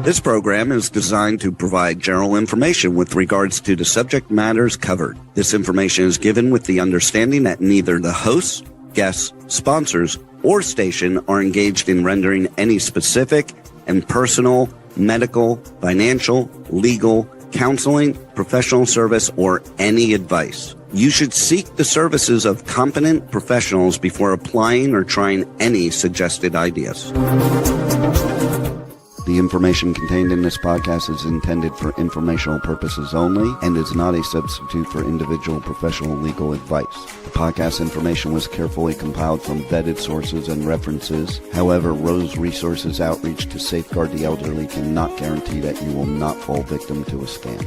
This program is designed to provide general information with regards to the subject matters covered. This information is given with the understanding that neither the hosts, guests, sponsors, or station are engaged in rendering any specific and personal, medical, financial, legal, counseling, professional service, or any advice. You should seek the services of competent professionals before applying or trying any suggested ideas. The information contained in this podcast is intended for informational purposes only and is not a substitute for individual professional legal advice. The podcast information was carefully compiled from vetted sources and references. However, Rose Resources Outreach to Safeguard the Elderly cannot guarantee that you will not fall victim to a scam.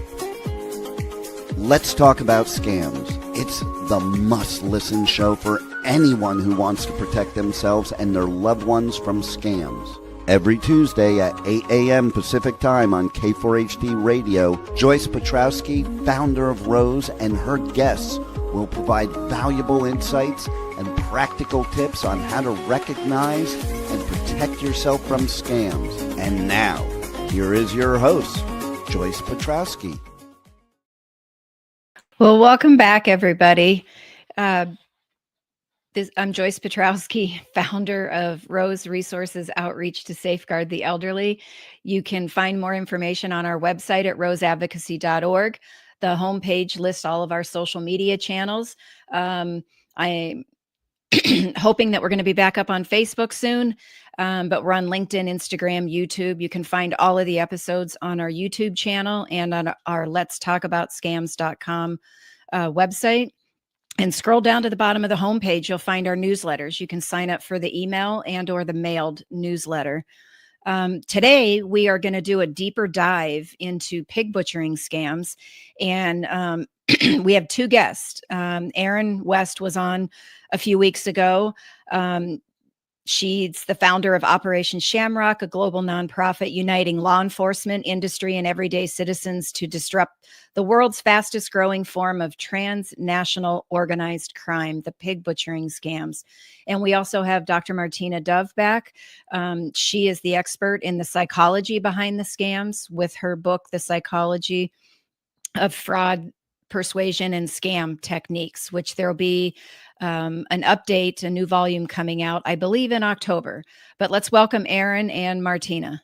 Let's talk about scams. It's the must-listen show for anyone who wants to protect themselves and their loved ones from scams. Every Tuesday at 8 a.m. Pacific Time on K4HD Radio, Joyce Petrowski, founder of Rose, and her guests will provide valuable insights and practical tips on how to recognize and protect yourself from scams. And now, here is your host, Joyce Petrowski. Well, welcome back, everybody. I'm Joyce Petrowski, founder of Rose Resources Outreach to Safeguard the Elderly. You can find more information on our website at roseadvocacy.org. The homepage lists all of our social media channels. I'm hoping that we're going to be back up on Facebook soon, but we're on LinkedIn, Instagram, YouTube. You can find all of the episodes on our YouTube channel and on our letstalkaboutscams.com website. And scroll down to the bottom of the homepage, you'll find our newsletters. You can sign up for the email and or the mailed newsletter. Today, we are going to do a deeper dive into pig butchering scams. And we have two guests. Erin West was on a few weeks ago. She's the founder of Operation Shamrock, a global nonprofit uniting law enforcement, industry, and everyday citizens to disrupt the world's fastest growing form of transnational organized crime, the pig butchering scams. And we also have Dr. Martina Dove back. She is the expert in the psychology behind the scams with her book, The Psychology of Fraud, Persuasion, and Scam Techniques, which there'll be an update, a new volume coming out, I believe in October. But let's welcome Erin and Martina.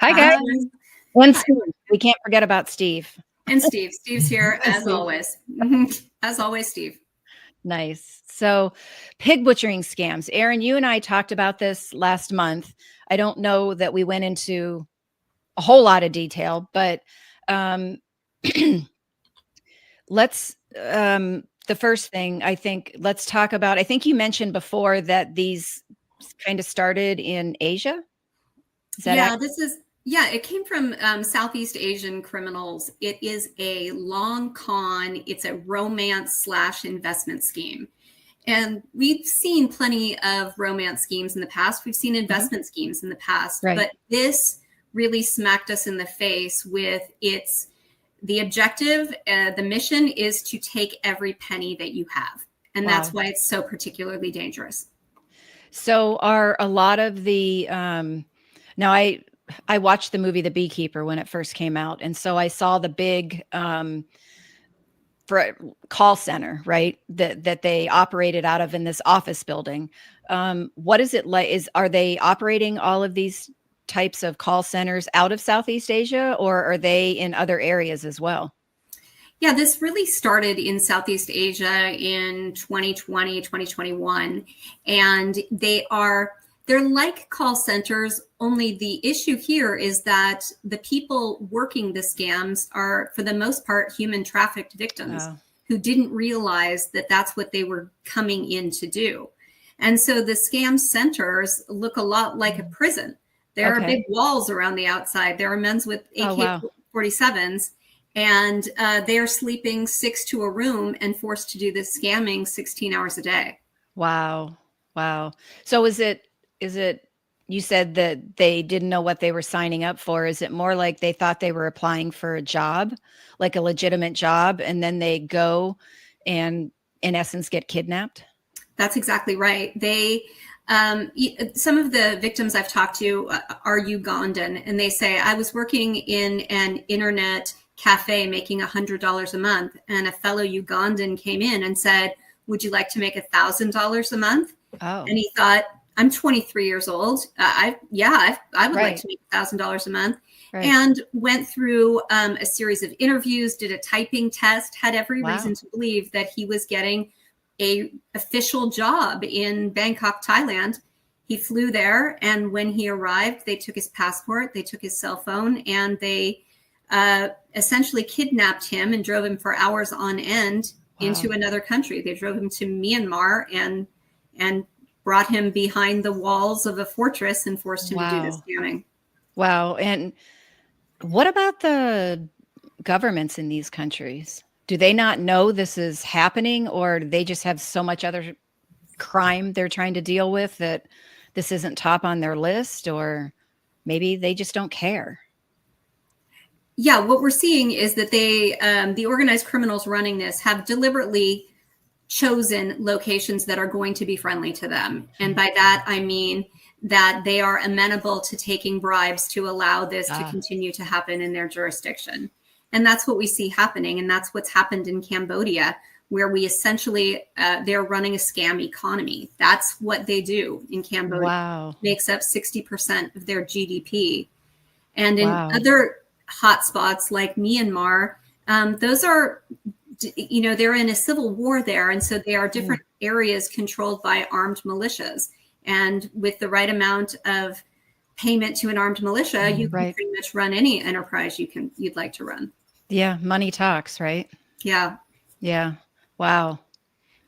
Hi, guys. And Steve. We can't forget about Steve. And Steve. Steve's here as always. As always, Steve. Nice. So pig butchering scams. Erin, you and I talked about this last month. I don't know that we went into a whole lot of detail, but let's the first thing I think let's talk about, I think you mentioned before that these kind of started in Asia. Is that accurate? It came from Southeast Asian criminals. It is a long con. It's a romance / investment scheme. And we've seen plenty of romance schemes in the past. We've seen investment schemes in the past, right. But this really smacked us in the face with the objective, the mission is to take every penny that you have. And that's why it's so particularly dangerous. So are a lot of the, now I watched the movie The Beekeeper when it first came out. And so I saw the big for call center, right? That they operated out of in this office building. What is it like? Are they operating all of these types of call centers out of Southeast Asia, or are they in other areas as well? Yeah, this really started in Southeast Asia in 2020, 2021. And they're like call centers, only the issue here is that the people working the scams are, for the most part, human trafficked victims who didn't realize that that's what they were coming in to do. And so the scam centers look a lot like a prison. There are big walls around the outside. There are men with AK-47s, and they are sleeping 6 to a room and forced to do this scamming 16 hours a day. Wow. So is it, you said that they didn't know what they were signing up for. Is it more like they thought they were applying for a job, like a legitimate job, and then they go and in essence get kidnapped? That's exactly right. They Some of the victims I've talked to are Ugandan, and they say, I was working in an internet cafe making $100 a month, and a fellow Ugandan came in and said, would you like to make $1,000 a month? Oh. And he thought, I'm 23 years old. I would like to make $1,000 a month. Right. And went through a series of interviews, did a typing test, had every reason to believe that he was getting a official job in Bangkok, Thailand. He flew there, and when he arrived, they took his passport, they took his cell phone, and they essentially kidnapped him and drove him for hours on end into another country. They drove him to Myanmar and brought him behind the walls of a fortress and forced him to do this scamming. Wow. And what about the governments in these countries? Do they not know this is happening, or do they just have so much other crime they're trying to deal with that this isn't top on their list, or maybe they just don't care? Yeah, what we're seeing is that the organized criminals running this have deliberately chosen locations that are going to be friendly to them. And by that, I mean that they are amenable to taking bribes to allow this to continue to happen in their jurisdiction. And that's what we see happening. And that's what's happened in Cambodia, where we essentially, they're running a scam economy. That's what they do in Cambodia. Wow. Makes up 60% of their GDP. And in other hotspots like Myanmar, those are, they're in a civil war there. And so they are different areas controlled by armed militias. And with the right amount of payment to an armed militia, you can pretty much run any enterprise you'd like to run. Yeah. Money talks, right? Yeah. Yeah. Wow.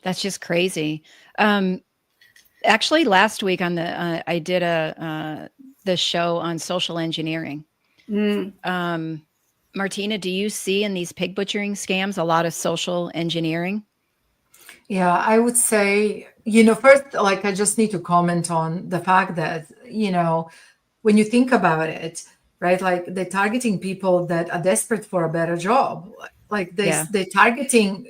That's just crazy. Actually, last week on I did the show on social engineering. Martina, do you see in these pig butchering scams a lot of social engineering? Yeah, I would say, first, I just need to comment on the fact that, when you think about it, right, they're targeting people that are desperate for a better job. They're targeting,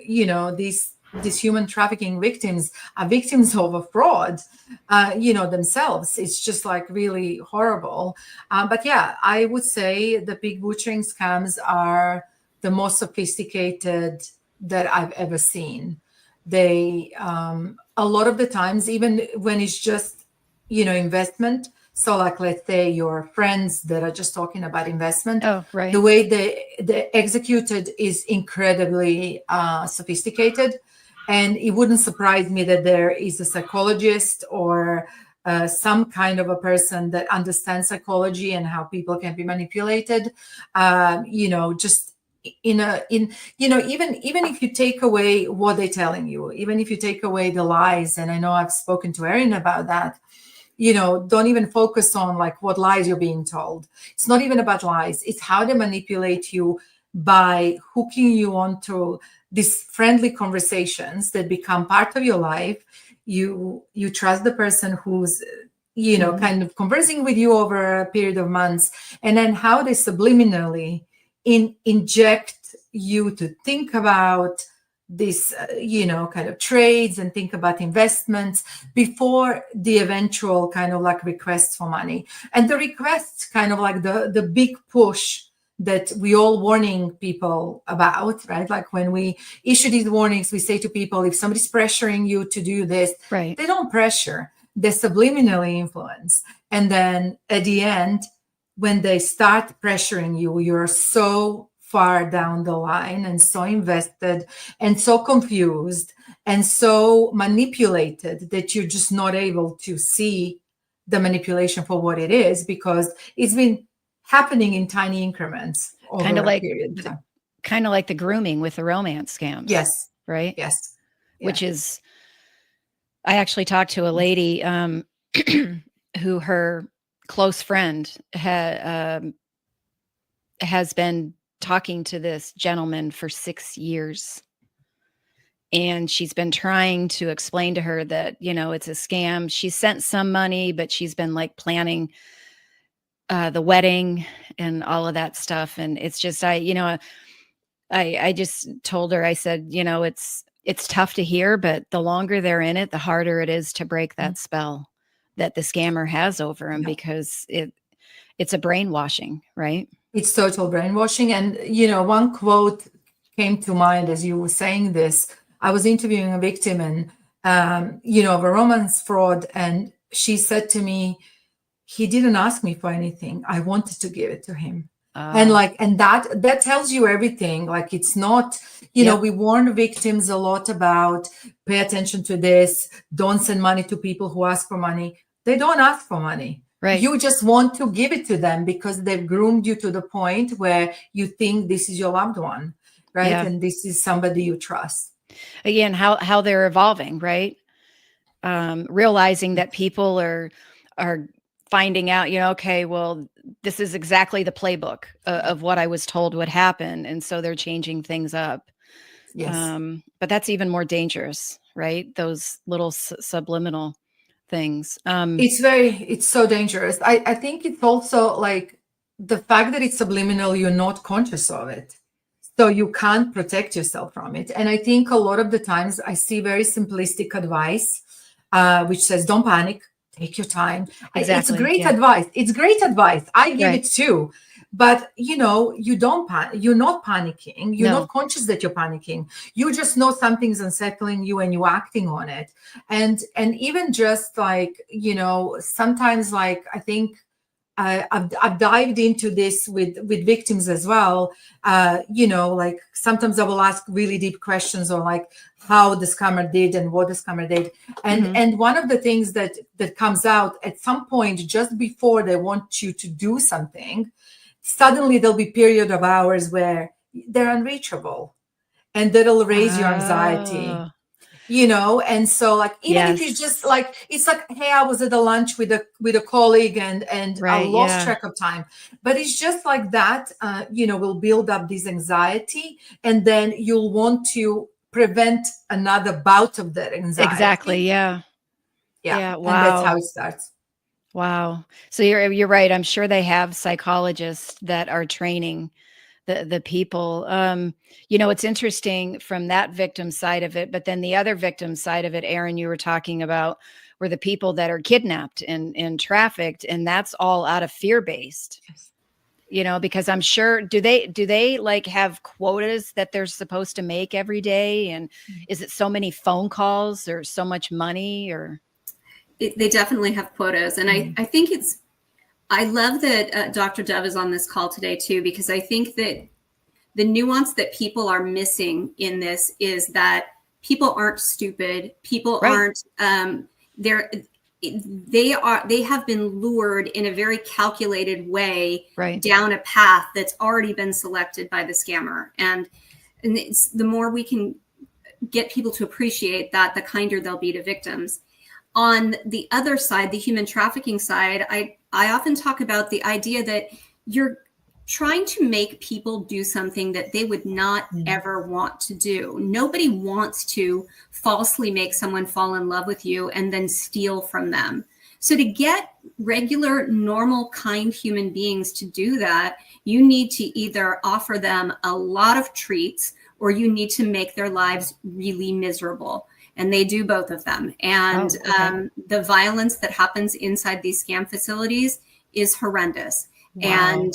these human trafficking victims are victims of a fraud, themselves. It's just really horrible. But yeah, I would say the pig butchering scams are the most sophisticated that I've ever seen. They, a lot of the times, even when it's just, investment. So let's say your friends that are just talking about investment, the way they executed is incredibly sophisticated. And it wouldn't surprise me that there is a psychologist or some kind of a person that understands psychology and how people can be manipulated, just even if you take away what they're telling you, even if you take away the lies, and I know I've spoken to Erin about that, don't even focus on what lies you're being told. It's not even about lies. It's how they manipulate you by hooking you onto these friendly conversations that become part of your life. You trust the person who's, kind of conversing with you over a period of months, and then how they subliminally inject you to think about this, kind of trades and think about investments before the eventual kind of requests for money. And the requests kind of the big push that we all warning people about, right? When we issue these warnings, we say to people, if somebody's pressuring you to do this, they don't pressure, they subliminally influence. And then at the end, when they start pressuring you, you're so far down the line and so invested and so confused and so manipulated that you're just not able to see the manipulation for what it is, because it's been happening in tiny increments over a period of time. Kind of like the grooming with the romance scams. Yes. Right? Yes. Yeah. Which is, I actually talked to a lady who her close friend has been talking to this gentleman for 6 years. And she's been trying to explain to her that, it's a scam. She sent some money, but she's been planning the wedding and all of that stuff. And it's just, I just told her, I said, it's tough to hear, but the longer they're in it, the harder it is to break that spell. that the scammer has over them, because it's a brainwashing, right? It's total brainwashing. And, you know, one quote came to mind as you were saying this. I was interviewing a victim and, you know, of a romance fraud. And she said to me, he didn't ask me for anything. I wanted to give it to him. And that tells you everything. Like, it's not, you know, we warn victims a lot about pay attention to this. Don't send money to people who ask for money. They don't ask for money. Right. You just want to give it to them because they've groomed you to the point where you think this is your loved one, right? Yeah. And this is somebody you trust. Again, how they're evolving, right? Realizing that people are finding out, you know, okay, well, this is exactly the playbook of what I was told would happen, and so they're changing things up. Yes. But that's even more dangerous, right? Those little subliminal things. It's so dangerous. I think it's also like the fact that it's subliminal, you're not conscious of it. So you can't protect yourself from it. And I think a lot of the times I see very simplistic advice, which says, don't panic, take your time. Exactly. It's great advice. It's great advice. I give it too. But, you know, you're not panicking. You're not conscious that you're panicking. You just know something's unsettling you and you're acting on it. And even just like, you know, sometimes, like, I think I've dived into this with victims as well. You know, like sometimes I will ask really deep questions on like how the scammer did and what the scammer did. And one of the things that comes out at some point just before they want you to do something, suddenly there'll be a period of hours where they're unreachable, and that'll raise your anxiety. You know, and so like even if it's just like, it's like, hey, I was at a lunch with a colleague and I lost track of time, but it's just like that, you know, will build up this anxiety, and then you'll want to prevent another bout of that anxiety. Exactly. Yeah. Wow. And that's how it starts. Wow. So you're right. I'm sure they have psychologists that are training the people. You know, it's interesting from that victim side of it, but then the other victim side of it, Erin, you were talking about, were the people that are kidnapped and trafficked, and that's all out of fear-based. Yes. You know, because I'm sure, do they like have quotas that they're supposed to make every day? And is it so many phone calls or so much money, or? They definitely have quotas. And I think I love that Dr. Dove is on this call today too, because I think that the nuance that people are missing in this is that people aren't stupid. People aren't, they have been lured in a very calculated way down a path that's already been selected by the scammer. And it's, the more we can get people to appreciate that, the kinder they'll be to victims. On the other side, the human trafficking side, I often talk about the idea that you're trying to make people do something that they would not ever want to do. Nobody wants to falsely make someone fall in love with you and then steal from them. So to get regular, normal, kind human beings to do that, you need to either offer them a lot of treats, or you need to make their lives really miserable. And they do both of them. And the violence that happens inside these scam facilities is horrendous. Wow. And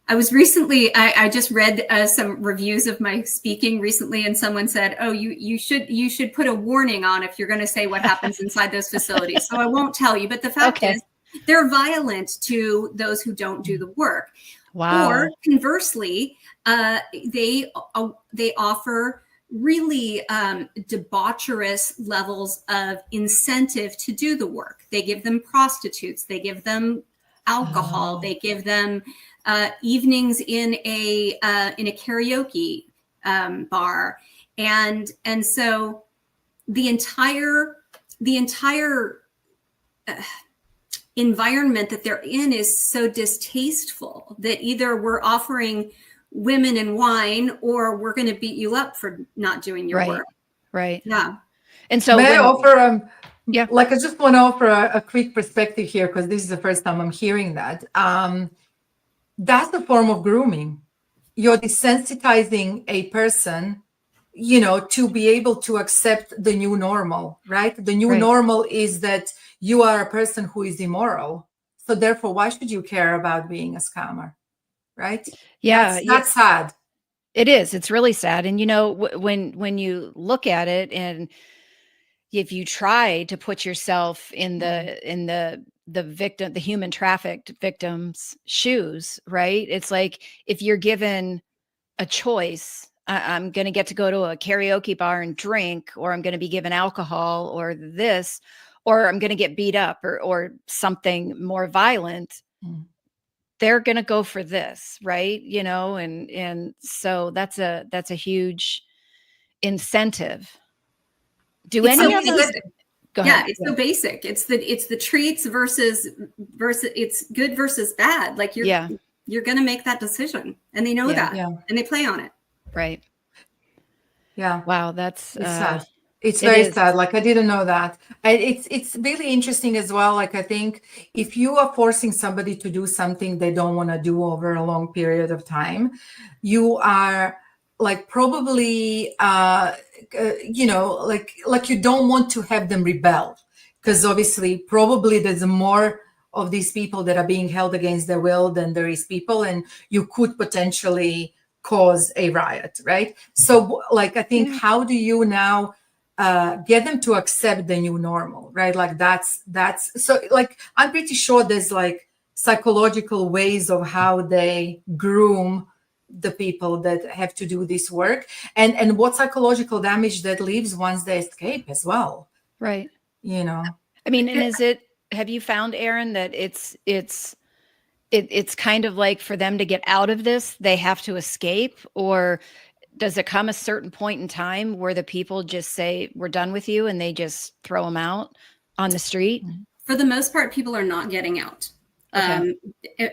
I was recently, I just read some reviews of my speaking recently, and someone said, oh, you should put a warning on if you're going to say what happens inside those facilities. So I won't tell you, but the fact is they're violent to those who don't do the work. Wow. Or conversely, they offer really debaucherous levels of incentive to do the work. They give them prostitutes. They give them alcohol. They give them evenings in a karaoke bar, and so the entire environment that they're in is so distasteful that either we're offering women and wine, or we're going to beat you up for not doing your work. Right. Yeah. And so may I offer like, I just want to offer a quick perspective here, because this is the first time I'm hearing that. That's the form of grooming. You're desensitizing a person to be able to accept the new normal, right? The new Right. normal is that you are a person who is immoral. So therefore, why should you care about being a scammer, right? Yeah, That's sad. it is. It's really sad. And when you look at it, and if you try to put yourself in the victim, the human trafficked victim's shoes, right? It's like if you're given a choice, I'm going to get to go to a karaoke bar and drink, or I'm going to be given alcohol, or this, or I'm going to get beat up, or something more violent. They're going to go for this, right? And so that's a huge incentive. Do It's any so of us? basic. Go Yeah, ahead. it's so basic. It's the treats versus it's good versus bad. Like you're going to make that decision, and they know that, and they play on it. Right. Yeah. Wow, that's it's sad. It's very is. sad. Like I didn't know that. And it's really interesting as well. Like I think if you are forcing somebody to do something they don't want to do over a long period of time, you are like probably like you don't want to have them rebel, because obviously probably there's more of these people that are being held against their will than there is people, and you could potentially cause a riot, right? So like I think how do you now get them to accept the new normal, right? Like that's so like I'm pretty sure there's like psychological ways of how they groom the people that have to do this work, and what psychological damage that leaves once they escape as well, right? I mean, and have you found, Erin, that it's kind of like for them to get out of this, they have to escape? Or does it come a certain point in time where the people just say, we're done with you, and they just throw them out on the street? For the most part, people are not getting out. Okay.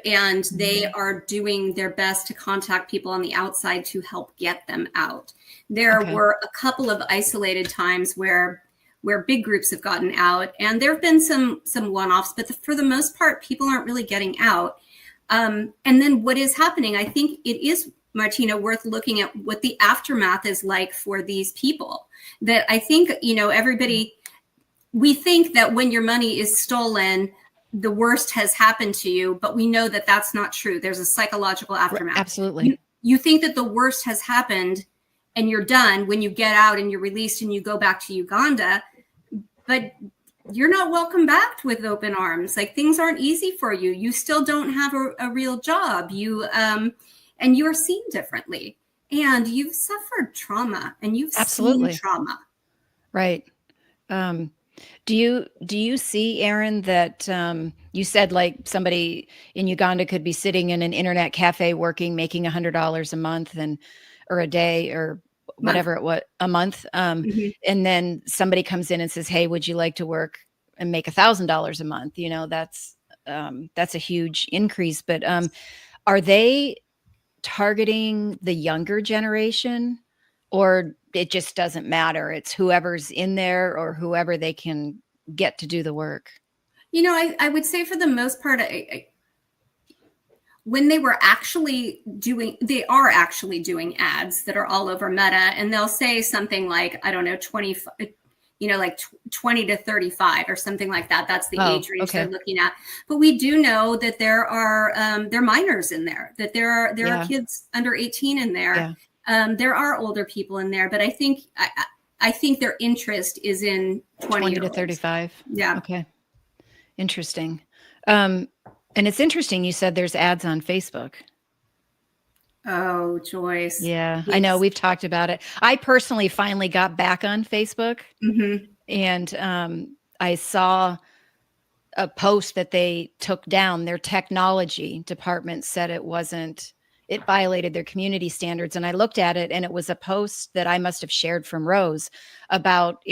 And they are doing their best to contact people on the outside to help get them out. There were a couple of isolated times where big groups have gotten out, and there have been some one-offs, but for the most part, people aren't really getting out. And then what is happening, I think it is, Martina, worth looking at what the aftermath is like for these people. That I think, everybody, we think that when your money is stolen, the worst has happened to you, but we know that that's not true. There's a psychological aftermath. Absolutely. You think that the worst has happened and you're done when you get out and you're released and you go back to Uganda, but you're not welcome back with open arms. Like, things aren't easy for you. You still don't have a real job. And you are seen differently, and you've suffered trauma, and you've seen trauma. Right. Do you see, Erin, that you said like somebody in Uganda could be sitting in an internet cafe working, making $100 a month or a day or whatever it was, a month. And then somebody comes in and says, hey, would you like to work and make $1,000 a month? That's a huge increase. But are they targeting the younger generation, or it just doesn't matter? It's whoever's in there or whoever they can get to do the work. I would say for the most part, when they are actually doing ads that are all over Meta, and they'll say something like, I don't know, 20 to 35 or something like that. That's the age range they're looking at. But we do know that there are minors in there, that there are kids under 18 in there. There are older people in there, but I think their interest is in 20 to 35. Yeah. Okay. Interesting. And it's interesting, you said there's ads on Facebook. Oh, Joyce. Yeah, yes. I know. We've talked about it. I personally finally got back on Facebook, and I saw a post that they took down. Their technology department said it violated their community standards. And I looked at it, and it was a post that I must have shared from Rose about,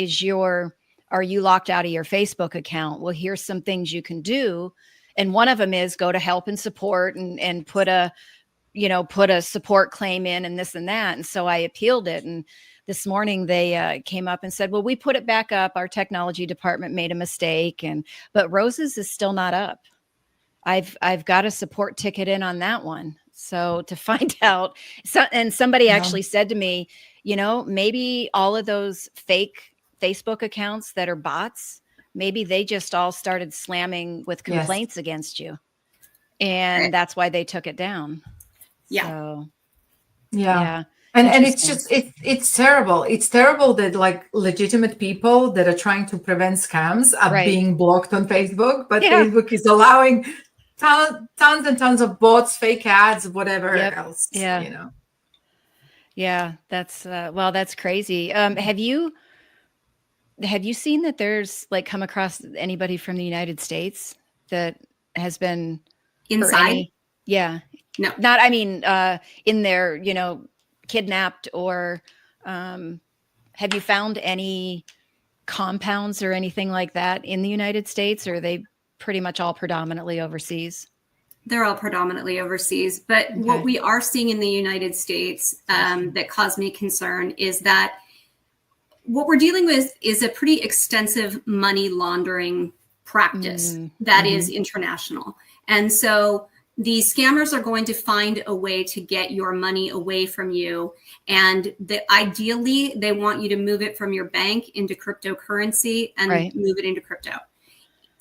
are you locked out of your Facebook account? Well, here's some things you can do. And one of them is go to help and support and put a support claim in and this and that. And so I appealed it. And this morning they came up and said, well, we put it back up. Our technology department made a mistake. But Rose's is still not up. I've got a support ticket in on that one. So to find out, and somebody actually said to me, maybe all of those fake Facebook accounts that are bots, maybe they just all started slamming with complaints against you. And that's why they took it down. Yeah. So, yeah. And it's just, it's terrible. It's terrible that like legitimate people that are trying to prevent scams are being blocked on Facebook, but Facebook is allowing tons and tons of bots, fake ads, whatever else, Yeah, that's that's crazy. Have you seen that there's like come across anybody from the United States that has been inside? No, not, I mean, in there, kidnapped, or have you found any compounds or anything like that in the United States, or are they pretty much all predominantly overseas? They're all predominantly overseas, but what we are seeing in the United States that caused me concern is that what we're dealing with is a pretty extensive money laundering practice that is international. And so these scammers are going to find a way to get your money away from you. And ideally, they want you to move it from your bank into cryptocurrency and move it into crypto.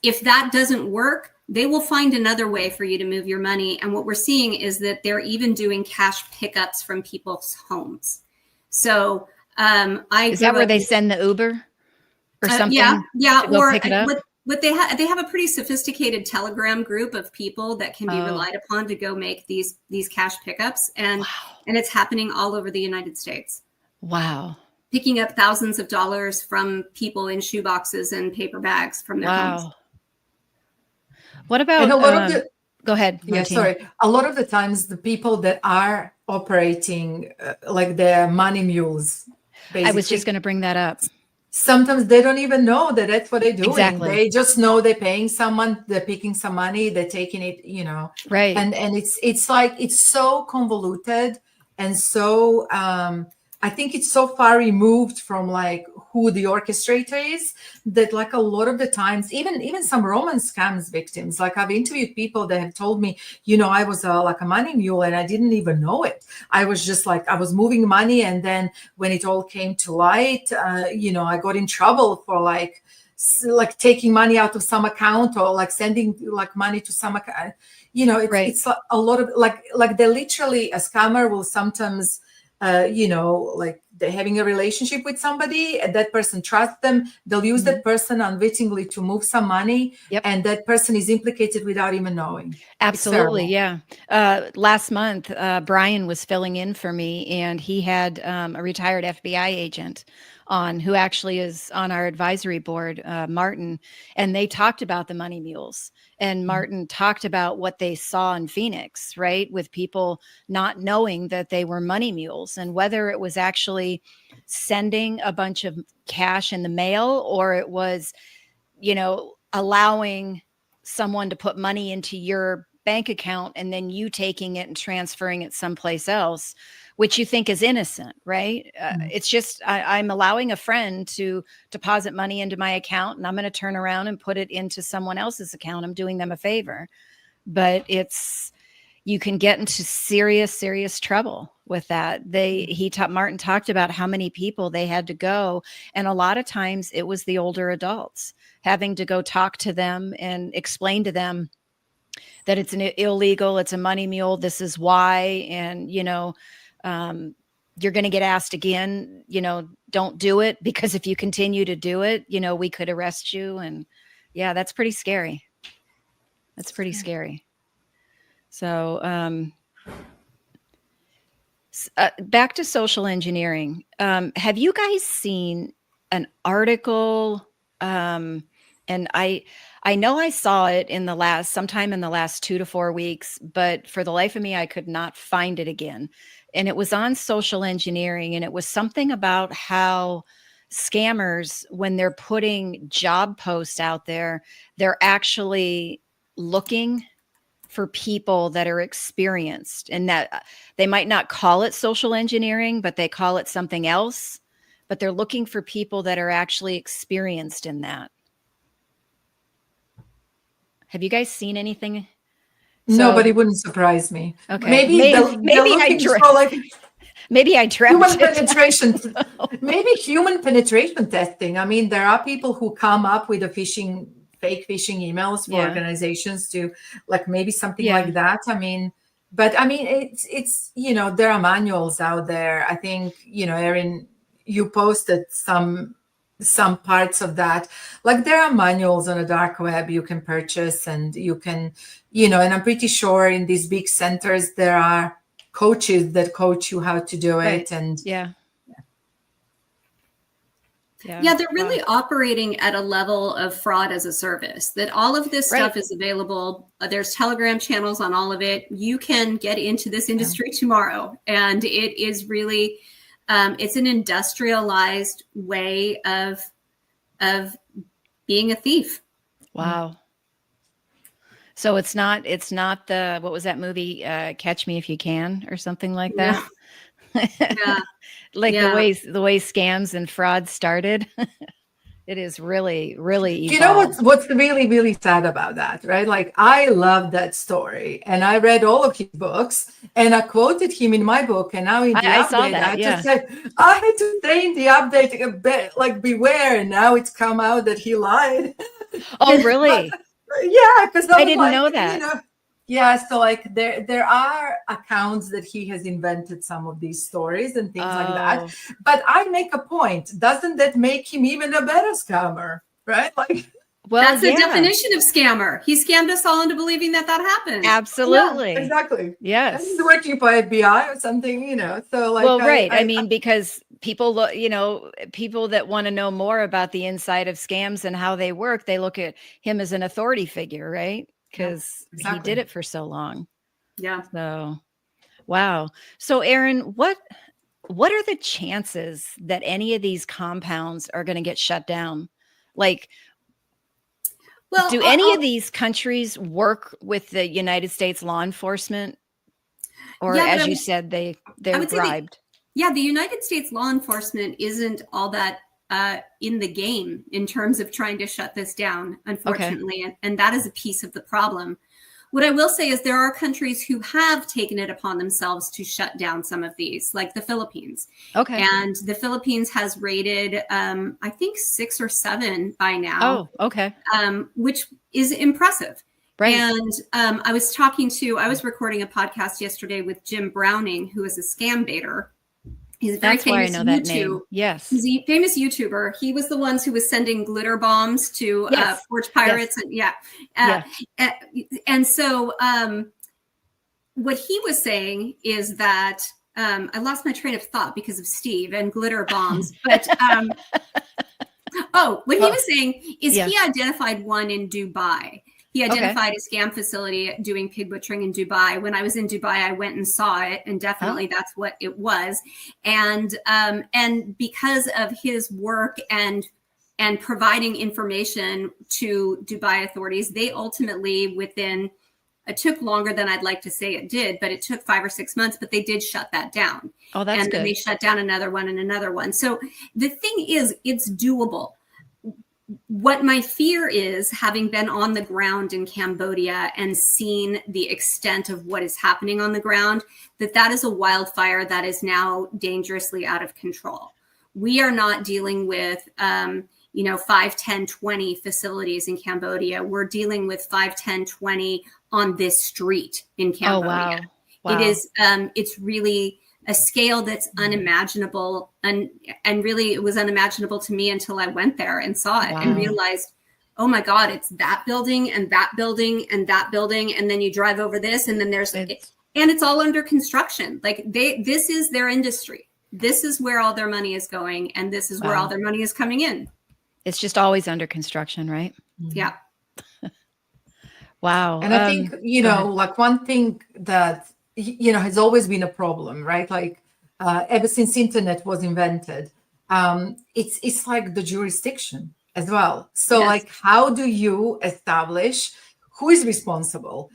If that doesn't work, they will find another way for you to move your money. And what we're seeing is that they're even doing cash pickups from people's homes. So is that where they send the Uber or something? Yeah. Or pick it up? What they have a pretty sophisticated Telegram group of people that can be relied upon to go make these cash pickups, and it's happening all over the United States. Wow. Picking up thousands of dollars from people in shoeboxes and paper bags from their homes. What about go ahead, Martina. Yeah, sorry. A lot of the times the people that are operating like they're money mules, basically, I was just going to bring that up. Sometimes they don't even know that that's what they're doing. Exactly. They just know they're paying someone, they're picking some money, they're taking it, Right. And it's like, it's so convoluted. And so I think it's so far removed from like who the orchestrator is that like a lot of the times, even some romance scams victims, like I've interviewed people that have told me, I was like a money mule and I didn't even know it. I was just like, I was moving money. And then when it all came to light, I got in trouble for like taking money out of some account or like sending like money to some account. It's a lot of like they literally, a scammer will sometimes like they're having a relationship with somebody and that person trusts them. They'll use that person unwittingly to move some money. And that person is implicated without even knowing. Absolutely. Yeah. Last month, Brian was filling in for me, and he had a retired FBI agent on who actually is on our advisory board, Martin, and they talked about the money mules. And Martin talked about what they saw in Phoenix, right? With people not knowing that they were money mules, and whether it was actually sending a bunch of cash in the mail or it was, allowing someone to put money into your bank account and then you taking it and transferring it someplace else, which you think is innocent, right? It's just, I'm allowing a friend to deposit money into my account and I'm going to turn around and put it into someone else's account. I'm doing them a favor. But you can get into serious trouble with that. Martin talked about how many people they had to go. And a lot of times it was the older adults having to go talk to them and explain to them that it's an illegal, it's a money mule, this is why. And, you're going to get asked again, don't do it, because if you continue to do it, we could arrest you. And yeah, that's pretty scary. That's pretty scary. So, back to social engineering. Have you guys seen an article? And I know I saw it sometime in the last 2 to 4 weeks, but for the life of me, I could not find it again. And it was on social engineering, and it was something about how scammers, when they're putting job posts out there, they're actually looking for people that are experienced, and that they might not call it social engineering, but they call it something else, but they're looking for people that are actually experienced in that. Have you guys seen anything? No, but it wouldn't surprise me. Okay. Maybe Maybe I dreamt human it. penetration, maybe human penetration testing. I mean, there are people who come up with a fake phishing emails for organizations to, like, maybe something like that. I mean, but I mean, it's there are manuals out there. I think, Erin, you posted some parts of that. Like, there are manuals on the dark web you can purchase, and you can, and I'm pretty sure in these big centers there are coaches that coach you how to do it. And they're really operating at a level of fraud as a service, that all of this stuff is available. There's Telegram channels on all of it. You can get into this industry tomorrow. And it is really, it's an industrialized way of being a thief. Wow. So it's not the, what was that movie? Catch Me If You Can, or something like that. Yeah. Like the way scams and fraud started. It is really, really evolved. You know what's really, really sad about that, right? Like, I love that story, and I read all of his books, and I quoted him in my book, and now in the update, saw that, just said, I had to say in the update a bit, like, beware, and now it's come out that he lied. Oh, really? Because I didn't know that. So like there are accounts that he has invented some of these stories and things like that. But I make a point. Doesn't that make him even a better scammer? Right? Like, well, that's the definition of scammer. He scammed us all into believing that happened. Absolutely. Yeah, exactly. Yes. And he's working for FBI or something, So like, well, I mean, because people look, people that want to know more about the inside of scams and how they work, they look at him as an authority figure, right? Because he did it for so long. Yeah. So, wow. So, Erin, what are the chances that any of these compounds are going to get shut down? Like, well, do any of these countries work with the United States law enforcement? Or as you said, they're bribed? The United States law enforcement isn't all that in the game in terms of trying to shut this down, unfortunately. Okay. And that is a piece of the problem. What I will say is there are countries who have taken it upon themselves to shut down some of these, like the Philippines. Okay. And the Philippines has rated, I think 6 or 7 by now. Oh, okay. Which is impressive. Right. And I was recording a podcast yesterday with Jim Browning, who is a scam baiter. He's a very famous name. Yes. He's a famous YouTuber. He was the ones who was sending glitter bombs to forge pirates. Yes. And so what he was saying is that I lost my train of thought because of Steve and glitter bombs. But what he was saying is he identified one in Dubai. He identified a scam facility doing pig butchering in Dubai. When I was in Dubai, I went and saw it, and definitely that's what it was. And because of his work and providing information to Dubai authorities, they ultimately, it took longer than I'd like to say it did, but it took 5 or 6 months, but they did shut that down. Oh, that's good. And then they shut down another one and another one. So the thing is, it's doable. What my fear is, having been on the ground in Cambodia and seen the extent of what is happening on the ground, that is a wildfire that is now dangerously out of control. We are not dealing with, 5, 10, 20 facilities in Cambodia. We're dealing with 5, 10, 20 on this street in Cambodia. Oh, wow. It is, it's really a scale that's unimaginable, and really it was unimaginable to me until I went there and saw it and realized, oh my God, it's that building and that building and that building, and then you drive over this, and then and it's all under construction. Like this is their industry. This is where all their money is going, and this is where all their money is coming in. It's just always under construction, right? Yeah. Wow. And I think like one thing that has always been a problem, right? Like ever since internet was invented, it's like the jurisdiction as well. So like, how do you establish who is responsible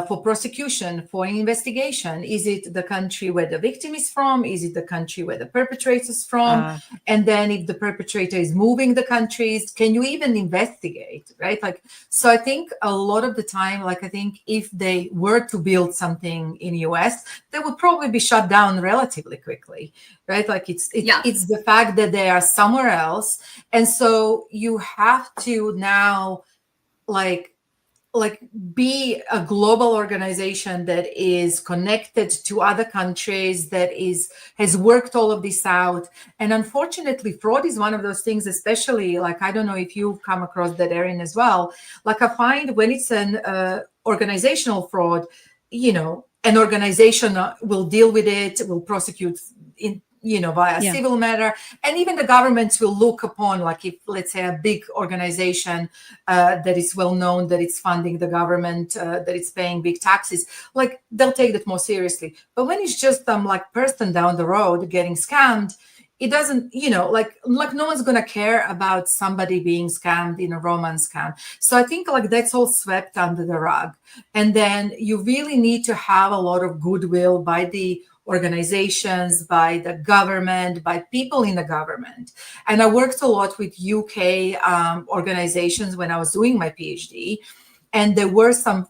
for prosecution, for investigation? Is it the country where the victim is from? Is it the country where the perpetrator is from? And then if the perpetrator is moving the countries, can you even investigate, right? Like, so I think a lot of the time, like, I think if they were to build something in the US, they would probably be shut down relatively quickly, right? Like it's the fact that they are somewhere else. And so you have to now like be a global organization that is connected to other countries, that has worked all of this out. And unfortunately, fraud is one of those things, especially like, I don't know if you've come across that, Erin, as well. Like I find when it's an organizational fraud, you know, an organization will deal with it, will prosecute in, you know, via civil matter. And even the governments will look upon, like if, let's say, a big organization that is well known, that it's funding the government, that it's paying big taxes, like they'll take that more seriously. But when it's just like person down the road getting scammed, it doesn't, you know, like no one's going to care about somebody being scammed in a romance scam. So I think like that's all swept under the rug. And then you really need to have a lot of goodwill by the organizations, by the government, by people in the government. And I worked a lot with UK organizations when I was doing my PhD. And there were some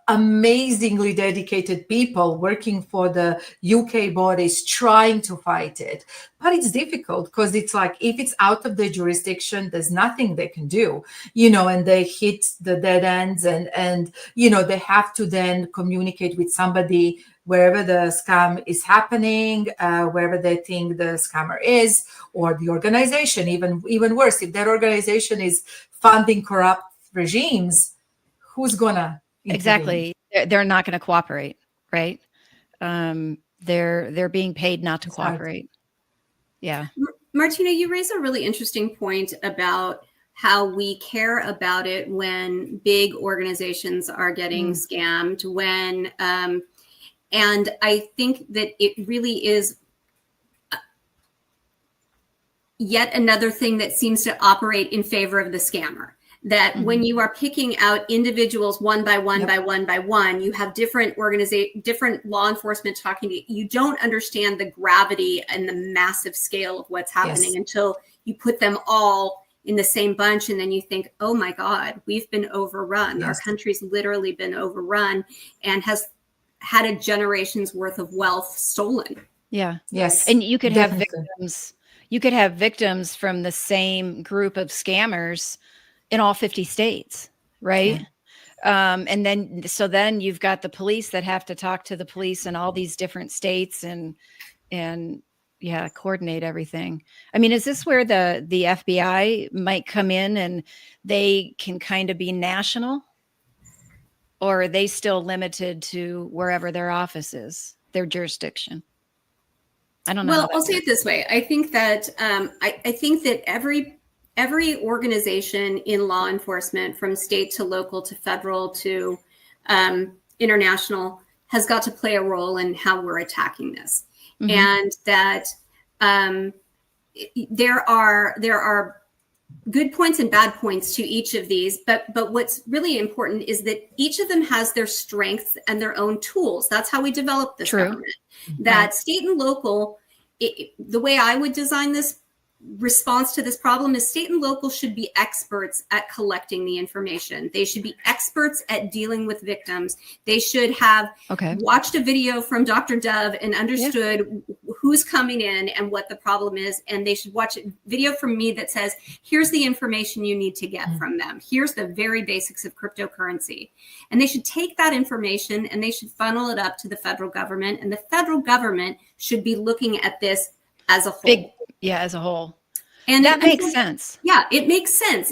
amazingly dedicated people working for the UK bodies trying to fight it. But it's difficult because it's like, if it's out of their jurisdiction, there's nothing they can do, you know, and they hit the dead ends and you know, they have to then communicate with somebody wherever the scam is happening, wherever they think the scammer is, or the organization, even worse, if that organization is funding corrupt regimes, who's gonna intervene? Exactly. They're not going to cooperate, right? They're being paid not to cooperate. Yeah. Martina, you raise a really interesting point about how we care about it when big organizations are getting scammed, when and I think that it really is yet another thing that seems to operate in favor of the scammer. That when you are picking out individuals one by one by one by one, you have different law enforcement talking to you. You don't understand the gravity and the massive scale of what's happening until you put them all in the same bunch. And then you think, oh my God, we've been overrun. Our country's literally been overrun and has had a generation's worth of wealth stolen. Yeah. Yes. And you could have victims. You could have victims from the same group of scammers in all 50 states, right? And then you've got the police that have to talk to the police in all these different states and coordinate everything. I mean, is this where the FBI might come in and they can kind of be national, or are they still limited to wherever their office is, their jurisdiction? I don't know. Well, I'll say it this way. I think that I think that every organization in law enforcement, from state to local to federal to international, has got to play a role in how we're attacking this. And that there are good points and bad points to each of these, but what's really important is that each of them has their strengths and their own tools. That's how we develop this government. That state and local, the way I would design this response to this problem is state and local should be experts at collecting the information. They should be experts at dealing with victims. They should have watched a video from Dr. Dove and understood who's coming in and what the problem is. And they should watch a video from me that says, here's the information you need to get from them. Here's the very basics of cryptocurrency. And they should take that information and they should funnel it up to the federal government. And the federal government should be looking at this as a whole. As a whole. And that makes sense. Yeah, it makes sense.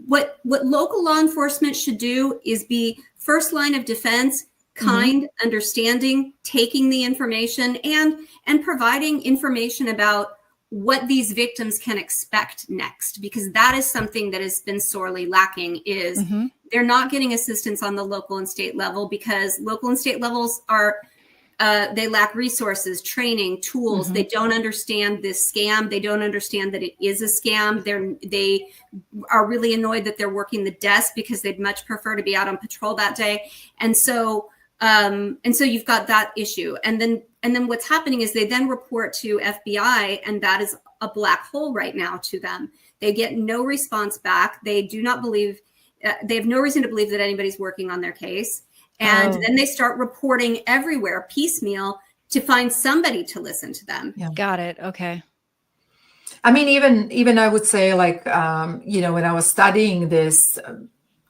What local law enforcement should do is be first line of defense, kind, understanding, taking the information and providing information about what these victims can expect next, because that is something that has been sorely lacking. Is they're not getting assistance on the local and state level because local and state levels are they lack resources, training, tools. They don't understand this scam. They don't understand that it is a scam. They are really annoyed that they're working the desk because they'd much prefer to be out on patrol that day. And so you've got that issue. And then what's happening is they then report to FBI, and that is a black hole right now to them. They get no response back. They do not believe, they have no reason to believe that anybody's working on their case. And then they start reporting everywhere piecemeal to find somebody to listen to them. Yeah. Got it. Okay. I mean, even I would say, like, when I was studying this,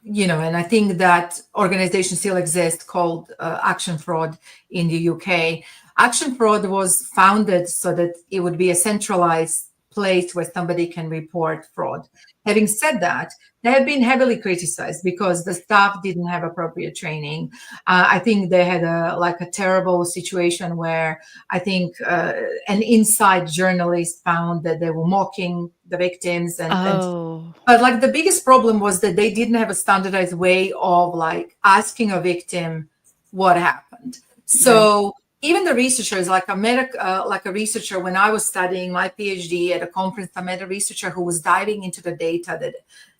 and I think that organization still exists called Action Fraud in the UK. Action Fraud was founded so that it would be a centralized place where somebody can report fraud. Having said that, they have been heavily criticized because the staff didn't have appropriate training. I think they had a terrible situation where I think an inside journalist found that they were mocking the victims. But like the biggest problem was that they didn't have a standardized way of like asking a victim what happened. So even the researchers, like I met a researcher when I was studying my PhD at a conference. I met a researcher who was diving into the data that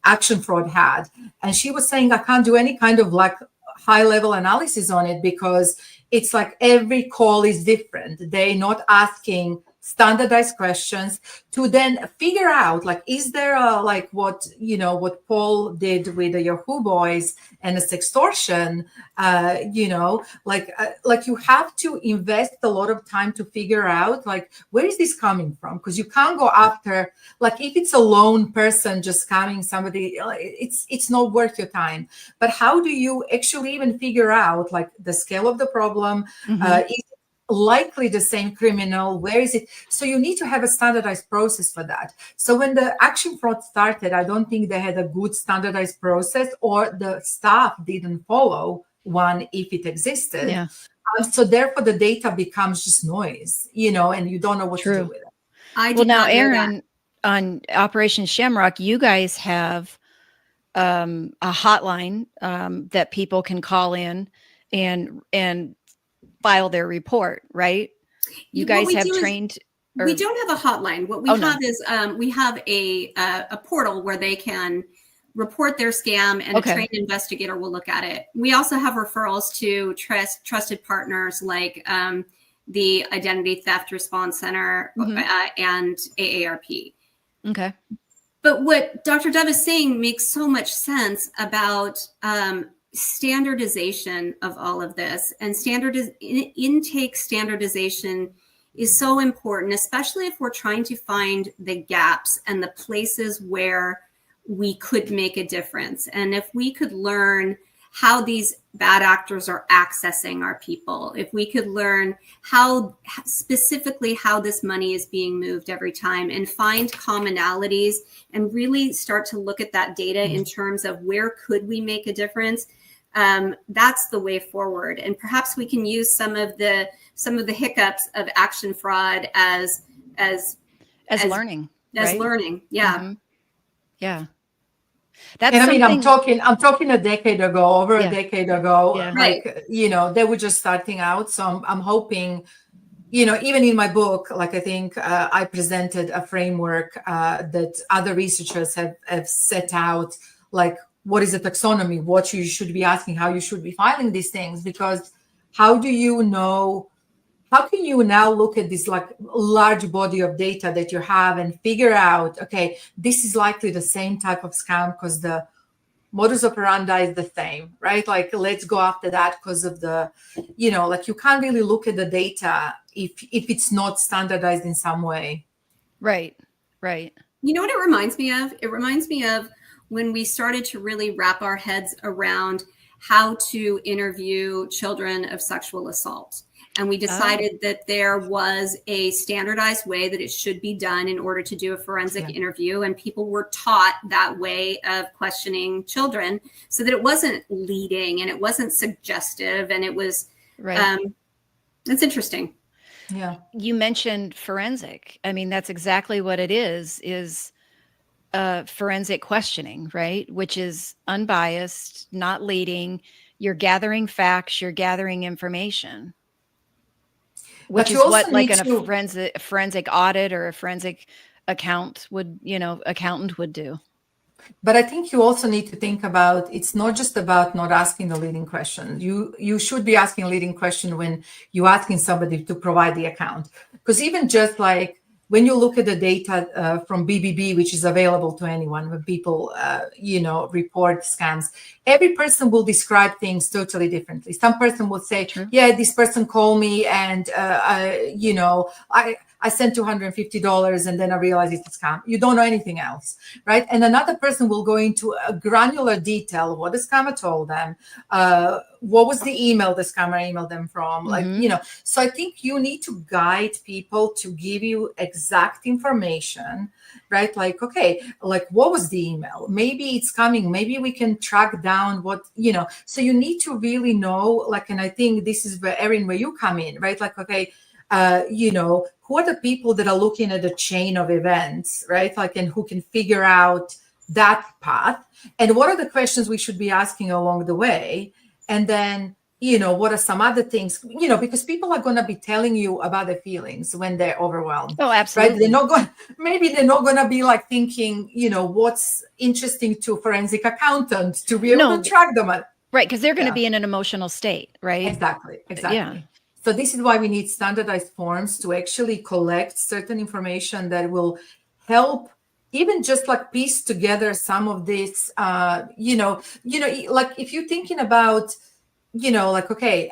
Action Fraud had, and she was saying, I can't do any kind of like high level analysis on it because it's like every call is different. They're not asking standardized questions to then figure out, like, is there what Paul did with the Yahoo Boys and the sextortion, like you have to invest a lot of time to figure out, like, where is this coming from? Because you can't go after, like, if it's a lone person just scamming somebody, it's not worth your time. But how do you actually even figure out, like, the scale of the problem? Is likely the same criminal? Where is it? So you need to have a standardized process for that. So when the Action Fraud started, I don't think they had a good standardized process, or the staff didn't follow one if it existed. Yeah. So therefore the data becomes just noise, and you don't know what to do with it. Well, now, Erin, on Operation Shamrock, you guys have a hotline that people can call in and file their report, right? You guys have trained. We don't have a hotline. What we have is we have a portal where they can report their scam, and a trained investigator will look at it. We also have referrals to trusted partners like the Identity Theft Response Center and AARP. Okay. But what Dr. Dove is saying makes so much sense about standardization of all of this, and intake standardization is so important, especially if we're trying to find the gaps and the places where we could make a difference. And if we could learn how these bad actors are accessing our people, if we could learn how specifically how this money is being moved every time, and find commonalities and really start to look at that data in terms of where could we make a difference, that's the way forward. And perhaps we can use some of the hiccups of Action Fraud as learning, as learning. Yeah. Yeah. That's, and I mean, I'm talking a decade ago, over a decade ago, like, they were just starting out. So I'm hoping, even in my book, like, I think I presented a framework that other researchers have set out, like, what is a taxonomy, what you should be asking, how you should be filing these things, because how can you now look at this like large body of data that you have and figure out, okay, this is likely the same type of scam because the modus operandi is the same, right? Like, let's go after that because of the, like, you can't really look at the data if it's not standardized in some way. Right, right. You know what it reminds me of? It reminds me of when we started to really wrap our heads around how to interview children of sexual assault. And we decided that there was a standardized way that it should be done in order to do a forensic interview. And people were taught that way of questioning children so that it wasn't leading and it wasn't suggestive. And it was, it's interesting. Yeah. You mentioned forensic. I mean, that's exactly what it is forensic questioning, right? Which is unbiased, not leading. You're gathering facts, you're gathering information. Which But is you also what like need to, a forensic audit or a forensic accountant would do. but I think you also need to think about, it's not just about not asking the leading question. You should be asking a leading question when you're asking somebody to provide the account. Because even just like when you look at the data from BBB, which is available to anyone, when people, report scams, every person will describe things totally differently. Some person will say, True. yeah, this person called me and, I sent $250 and then I realized it's a scam. You don't know anything else, right? And another person will go into a granular detail, what the scammer told them, what was the email the scammer emailed them from, So I think you need to guide people to give you exact information, right? Like, okay, like what was the email? Maybe it's coming. Maybe we can track down what, so you need to really know, like, and I think this is where, Erin, where you come in, right? Like, okay, who are the people that are looking at the chain of events, right? Like, and who can figure out that path, and what are the questions we should be asking along the way, and then what are some other things, because people are going to be telling you about their feelings when they're overwhelmed. Oh, absolutely. Right? Maybe they're not going to be like thinking, what's interesting to forensic accountants to be able to track them. Right, because they're going to be in an emotional state, right? Exactly. Yeah. So this is why we need standardized forms to actually collect certain information that will help even just like piece together some of this, like if you're thinking about, okay,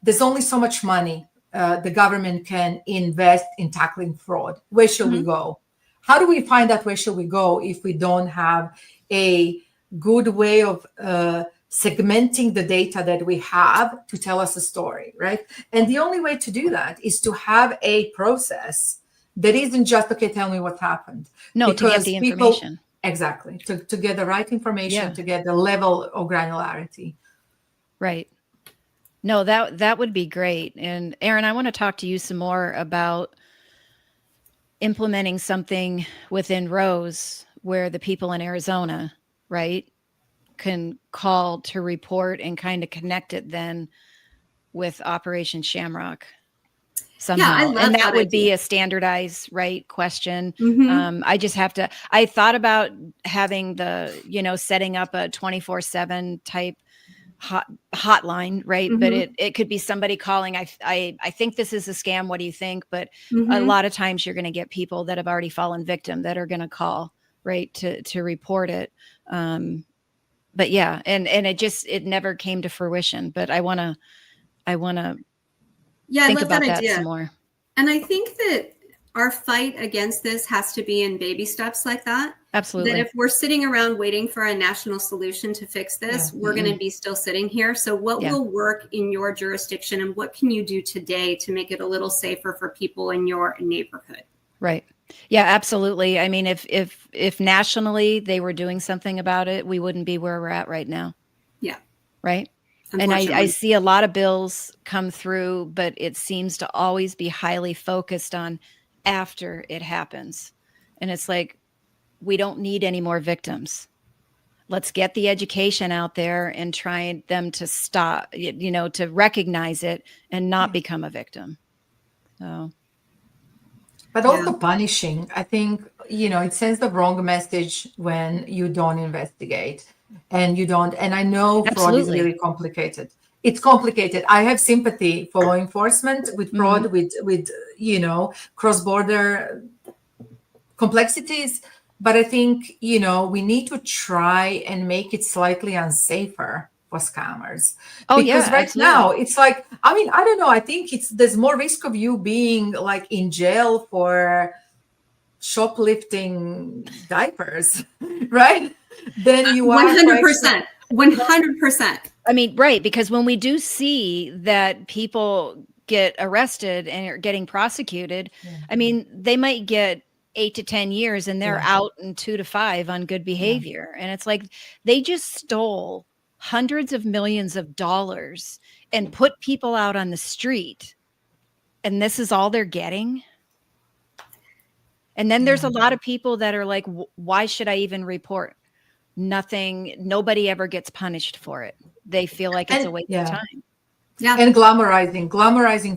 there's only so much money the government can invest in tackling fraud. Where should we go? How do we find out where should we go if we don't have a good way of segmenting the data that we have to tell us a story, right? And the only way to do that is to have a process that isn't just, okay, tell me what happened. No, because to get the information. Exactly. To get the right information, to get the level of granularity. Right. No, that would be great. And Erin, I want to talk to you some more about implementing something within Rose where the people in Arizona, right, can call to report and kind of connect it then with Operation Shamrock somehow. Yeah, I love and that would idea. be a standardized, right, question. Mm-hmm. I thought about having setting up a 24/7 type hotline, right? Mm-hmm. But it could be somebody calling. I think this is a scam. What do you think? But Mm-hmm. a lot of times you're going to get people that have already fallen victim that are going to call, right, to report it. But yeah, and it never came to fruition. But I want to think about that some more. And I think that our fight against this has to be in baby steps like that. Absolutely. That if we're sitting around waiting for a national solution to fix this, we're going to be still sitting here. So what will work in your jurisdiction, and what can you do today to make it a little safer for people in your neighborhood? Right. Yeah, absolutely. I mean, if nationally they were doing something about it, we wouldn't be where we're at right now. Yeah. Right. And I see a lot of bills come through, but it seems to always be highly focused on after it happens. And it's like, we don't need any more victims. Let's get the education out there and try them to stop, to recognize it and not become a victim. So. But also punishing, I think, it sends the wrong message when you don't investigate and you don't. And I know fraud is really complicated. It's complicated. I have sympathy for law enforcement with fraud, with cross-border complexities. But I think, we need to try and make it slightly unsafer for scammers. Because now it's like, I mean, I don't know. I think there's more risk of you being like in jail for shoplifting diapers, right? Than you are 100%. 100%. I mean, right. Because when we do see that people get arrested and are getting prosecuted, I mean, they might get 8 to 10 years and they're out in 2 to 5 on good behavior. And it's like, they just stole hundreds of millions of dollars and put people out on the street. And this is all they're getting. And then there's a lot of people that are like, why should I even report? Nothing, nobody ever gets punished for it. They feel like it's a waste of time. Yeah. And glamorizing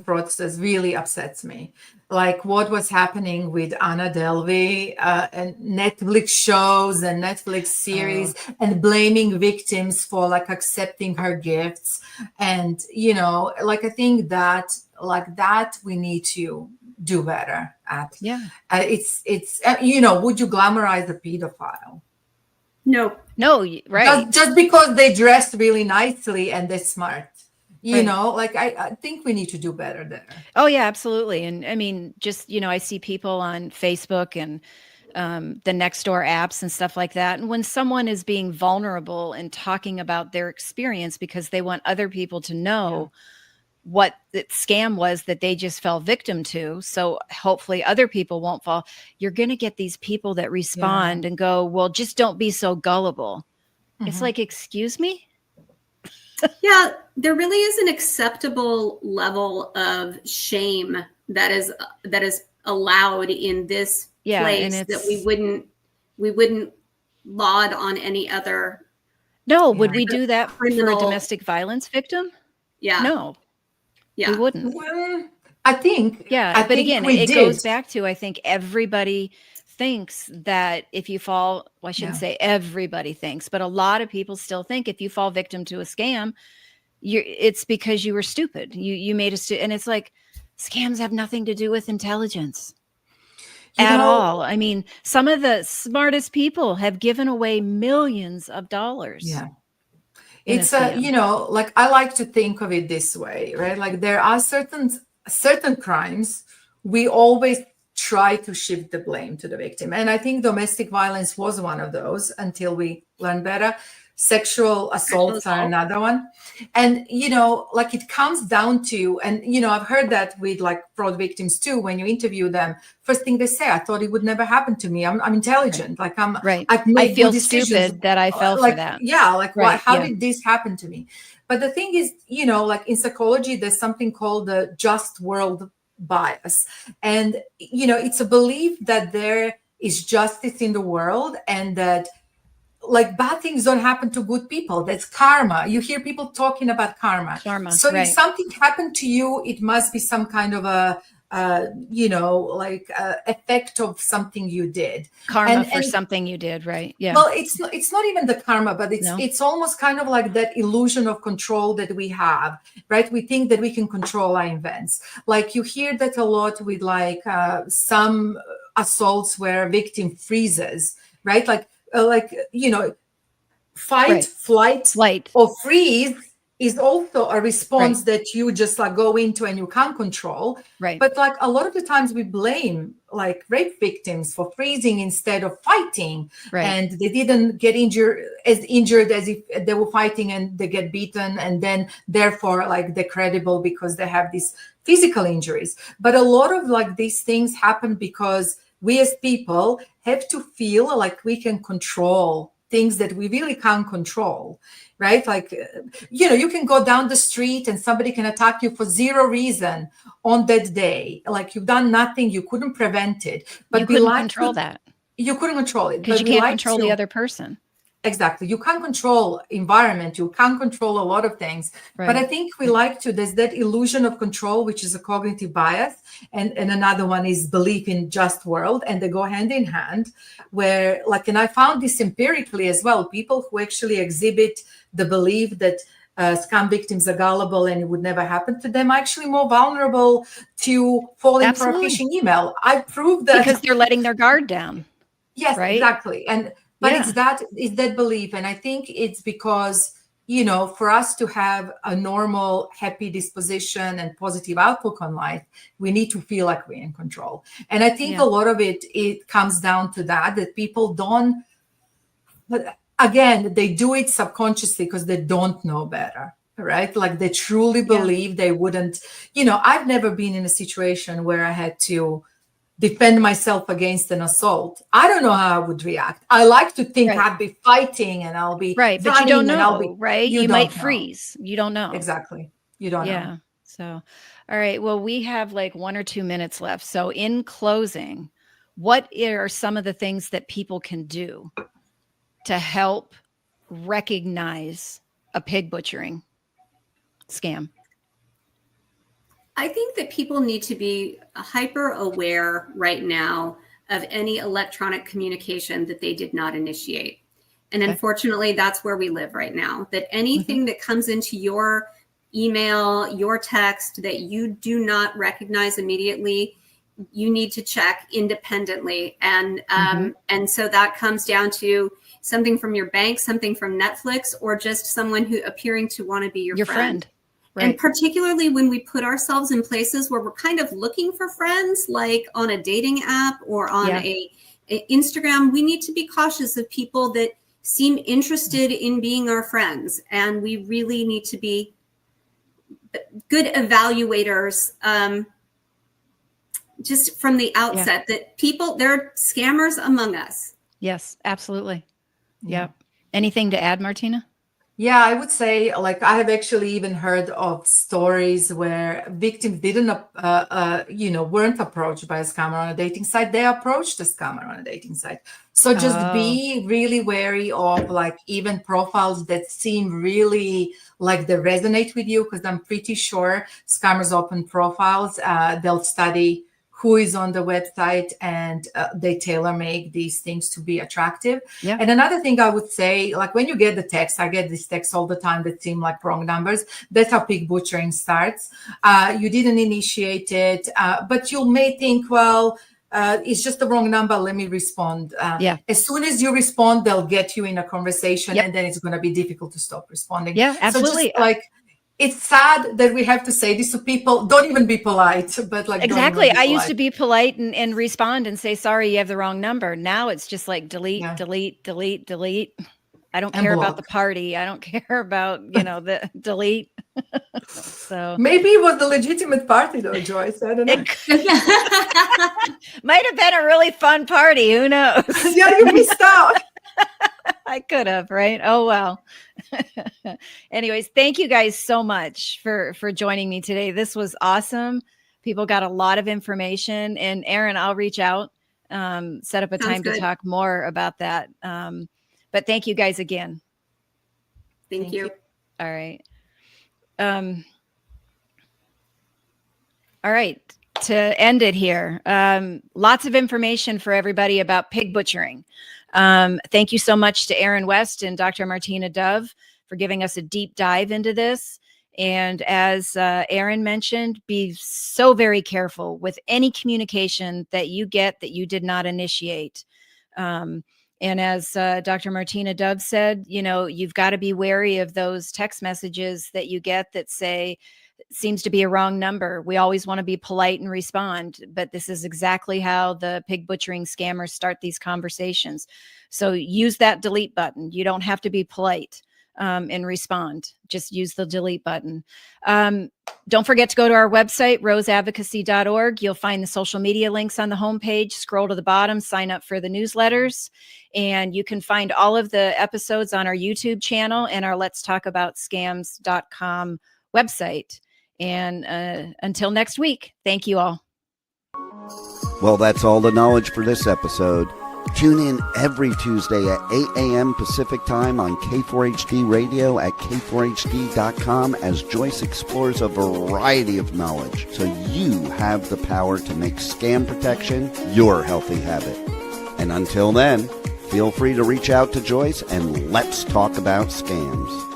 fraudsters really upsets me. Like what was happening with Anna Delvey and Netflix shows and Netflix series, and blaming victims for like accepting her gifts. And, you know, like I think that like that we need to do better at. Yeah. It's you know, would you glamorize a pedophile? No. Right. Just because they dressed really nicely and they're smart. You Right. know, like I think we need to do better there. Oh yeah, absolutely. And I mean, just, you know, I see people on Facebook and the Nextdoor apps and stuff like that. And when someone is being vulnerable and talking about their experience because they want other people to know what the scam was that they just fell victim to, so hopefully other people won't fall, you're going to get these people that respond and go, well, just don't be so gullible. It's like, excuse me? Yeah, there really is an acceptable level of shame that is allowed in this place and that we wouldn't laud on any other. No, would we do that criminal for a domestic violence victim? Yeah. No. Yeah. We wouldn't. Well, I think. Yeah, I but think again, we it did. goes back to, I think everybody thinks that if you fall, well, I shouldn't say everybody thinks, but a lot of people still think if you fall victim to a scam, it's because you were stupid. You made and it's like, scams have nothing to do with intelligence at all. I mean, some of the smartest people have given away millions of dollars. Yeah. It's you know, like I like to think of it this way, right? Like there are certain crimes we always try to shift the blame to the victim. And I think domestic violence was one of those until we learned better. Sexual assaults are another one. And, you know, like it comes down to, and, you know, I've heard that with like fraud victims too, when you interview them, first thing they say, I thought it would never happen to me. I'm intelligent. Like I feel stupid that I fell for that. Yeah. Like how did this happen to me? But the thing is, you know, like in psychology, there's something called the just world bias. And, you know, it's a belief that there is justice in the world and that like bad things don't happen to good people. That's karma. You hear people talking about karma. So if something happened to you, it must be some kind of a you know, like effect of something you did. Karma for something you did, right? Yeah. Well, it's not even the karma, but it's almost kind of like that illusion of control that we have, right? We think that we can control our events. Like you hear that a lot with like some assaults where a victim freezes, right? Like you know, fight, flight, or freeze is also a response that you just like go into and you can't control. Right. But like a lot of the times we blame like rape victims for freezing instead of fighting. And they didn't get injured as if they were fighting and they get beaten. And then therefore like they're credible because they have these physical injuries. But a lot of like these things happen because we as people have to feel like we can control things that we really can't control, right? Like, you know, you can go down the street and somebody can attack you for zero reason on that day. Like you've done nothing, you couldn't prevent it. But you couldn't control that. You couldn't control it. Because you can't control the other person. Exactly. You can't control environment. You can't control a lot of things. But I think there's that illusion of control, which is a cognitive bias. And another one is belief in just world. And they go hand in hand where like, and I found this empirically as well, people who actually exhibit the belief that scam victims are gullible and it would never happen to them are actually more vulnerable to falling for a phishing email. I proved that. Because they're letting their guard down. Yes, exactly. But it's that belief. And I think it's because, you know, for us to have a normal, happy disposition and positive outlook on life, we need to feel like we're in control. And I think a lot of it comes down to that people don't, but again, they do it subconsciously because they don't know better, right? Like they truly believe they wouldn't, you know, I've never been in a situation where I had to defend myself against an assault. I don't know how I would react. I like to think I'd be fighting and I'll be but you don't know, right? You might freeze. You don't know. Exactly. You don't know. So, all right. Well, we have like 1 or 2 minutes left. So in closing, what are some of the things that people can do to help recognize a pig butchering scam? I think that people need to be hyper aware right now of any electronic communication that they did not initiate. And unfortunately, that's where we live right now, that anything that comes into your email, your text that you do not recognize immediately, you need to check independently. And so that comes down to something from your bank, something from Netflix, or just someone who appearing to want to be your friend. Right. And particularly when we put ourselves in places where we're kind of looking for friends, like on a dating app or on a Instagram, we need to be cautious of people that seem interested in being our friends. And we really need to be good evaluators just from the outset that people, there are scammers among us. Yes, absolutely. Yeah. Anything to add, Martina? Yeah, I would say, like, I have actually even heard of stories where victims didn't, weren't approached by a scammer on a dating site. They approached a scammer on a dating site. So just be really wary of, like, even profiles that seem really like they resonate with you, because I'm pretty sure scammers open profiles. They'll study who is on the website, and they tailor make these things to be attractive. Yeah. And another thing I would say, like, when you get the text, I get these texts all the time that seem like wrong numbers. That's how pig butchering starts. You didn't initiate it, but you may think, well, it's just the wrong number. Let me respond. As soon as you respond, they'll get you in a conversation, and then it's going to be difficult to stop responding. Yeah, absolutely. So just, like, it's sad that we have to say this to people. Don't even be polite, but like, exactly. I used to be polite and respond and say, sorry, you have the wrong number. Now it's just like delete. I don't care about the party. I don't care about, the delete. So maybe it was the legitimate party though, Joyce. I don't know. Might have been a really fun party. Who knows? Yeah, you missed out. I could have, right? Oh, well. Anyways, thank you guys so much for joining me today. This was awesome. People got a lot of information, and Erin, I'll reach out, set up a time to talk more about that. But thank you guys again. Thank you. All right. All right. To end it here, lots of information for everybody about pig butchering. Thank you so much to Erin West and Dr. Martina Dove for giving us a deep dive into this. And as Erin mentioned, be so very careful with any communication that you get that you did not initiate. And as Dr. Martina Dove said, you've got to be wary of those text messages that you get that say, seems to be a wrong number. We always want to be polite and respond, but this is exactly how the pig butchering scammers start these conversations. So use that delete button. You don't have to be polite and respond. Just use the delete button. Don't forget to go to our website, roseadvocacy.org. You'll find the social media links on the homepage. Scroll to the bottom, sign up for the newsletters, and you can find all of the episodes on our YouTube channel and our letstalkaboutscams.com website. And until next week, thank you all. Well, that's all the knowledge for this episode. Tune in every Tuesday at 8 a.m. Pacific Time on K4HD Radio at k4hd.com as Joyce explores a variety of knowledge so you have the power to make scam protection your healthy habit. And until then, feel free to reach out to Joyce and let's talk about scams.